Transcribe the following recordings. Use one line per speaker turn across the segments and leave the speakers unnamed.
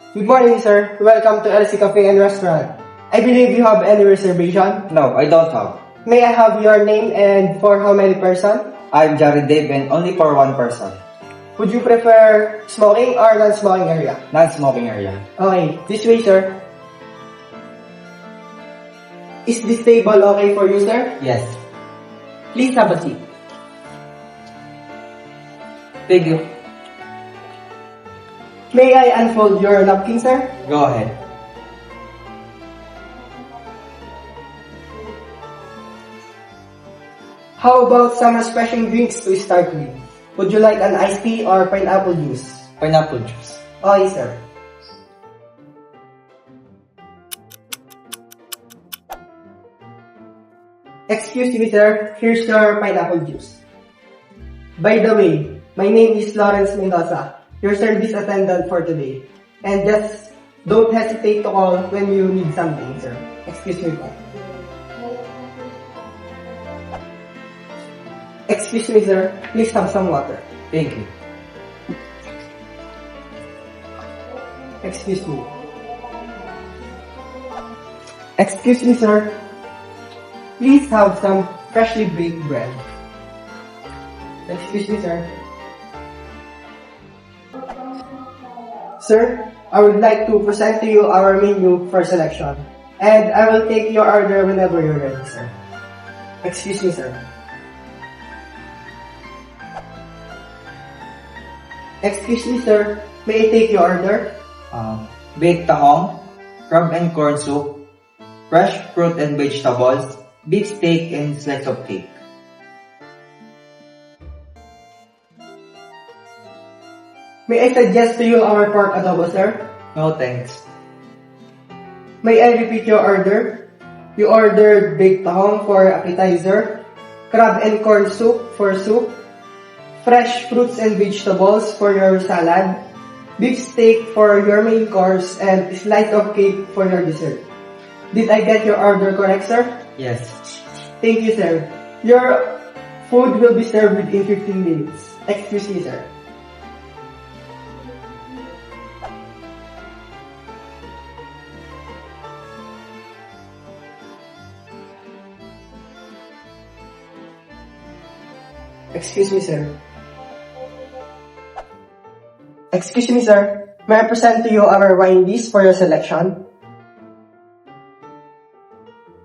Good morning, sir. Welcome to LC Cafe and Restaurant. I believe you have any reservation.
No, I don't have.
May I have your name and for how many person?
I'm Jared Dave and only for one person.
Would you prefer smoking or non-smoking area?
Non-smoking area.
Okay, this way, sir. Is this table okay for you, sir?
Yes.
Please have a seat.
Thank you.
May I unfold your napkin, sir?
Go ahead.
How about some refreshing drinks to start with? Would you like an iced tea or pineapple juice?
Pineapple juice.
Okay, sir. Excuse me, sir. Here's your pineapple juice. By the way, my name is Lawrence Mendoza, your service attendant for today. And just don't hesitate to call when you need something, sir. Excuse me, po. Excuse me, sir. Please have some water.
Thank you.
Excuse me. Excuse me, sir. Please have some freshly baked bread. Excuse me, sir. Sir, I would like to present to you our menu for selection. And I will take your order whenever you're ready, sir. Excuse me, sir. Excuse me, sir. May I take your order?
Baked tahong, crab and corn soup, fresh fruit and vegetables, beef steak and slice of cake.
May I suggest to you our pork adobo, sir?
No thanks.
May I repeat your order? You ordered baked tahong for appetizer, crab and corn soup for soup, fresh fruits and vegetables for your salad, beef steak for your main course, and slice of cake for your dessert. Did I get your order correct, sir?
Yes.
Thank you, sir. Your food will be served within 15 minutes. Excuse me, sir. Excuse me, sir. Excuse me, sir. May I present to you our wine list for your selection?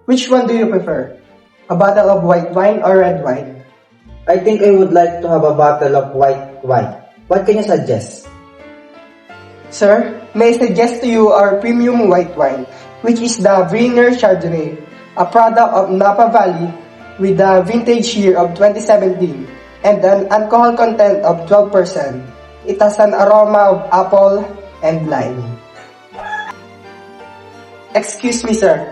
Which one do you prefer? A bottle of white wine or red wine?
I think I would like to have a bottle of white wine. What can you suggest?
Sir, may I suggest to you our premium white wine, which is the Vriner Chardonnay, a product of Napa Valley with a vintage year of 2017 and an alcohol content of 12%. It has an aroma of apple and lime. Excuse me, sir.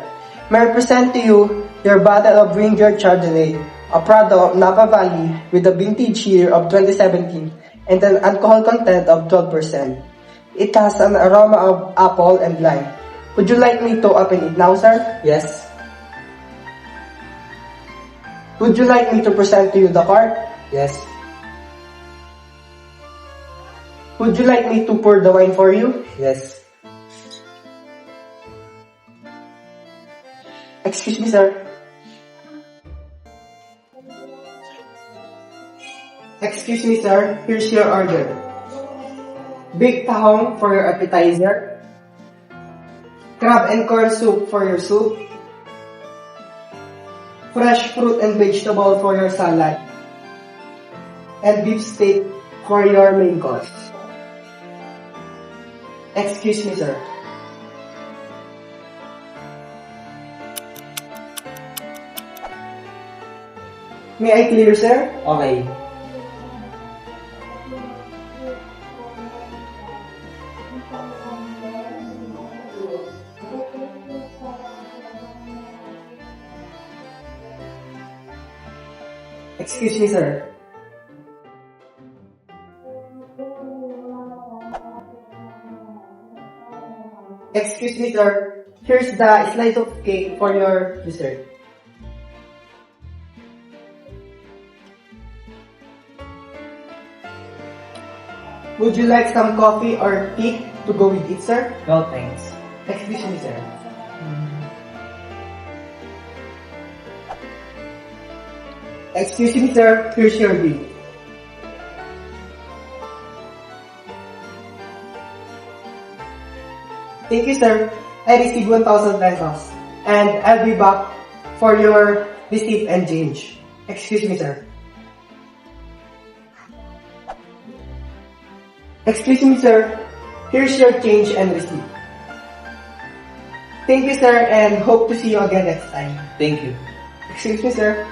May I present to you your bottle of Ranger Chardonnay, a product of Napa Valley with a vintage year of 2017 and an alcohol content of 12%. It has an aroma of apple and lime. Would you like me to open it now, sir?
Yes.
Would you like me to present to you the cart?
Yes.
Would you like me to pour the wine for you?
Yes.
Excuse me, sir. Excuse me, sir. Here's your order. Baked tahong for your appetizer, crab and corn soup for your soup, fresh fruit and vegetable for your salad, and beef steak for your main course. Excuse me, sir. May I clear, sir?
Okay.
Excuse me, sir. Excuse me, sir. Here's the slice of cake for your dessert. Would you like some coffee or tea? to go with it, sir?
No, thanks.
Excuse me, sir. Excuse me, sir. Here's your bill. Thank you, sir. I received 1,000 pesos. And I'll be back for your receipt and change. Excuse me, sir. Excuse me, sir. Here's your change and receipt. Thank you, sir, and hope to see you again next time.
Thank you.
Excuse me, sir.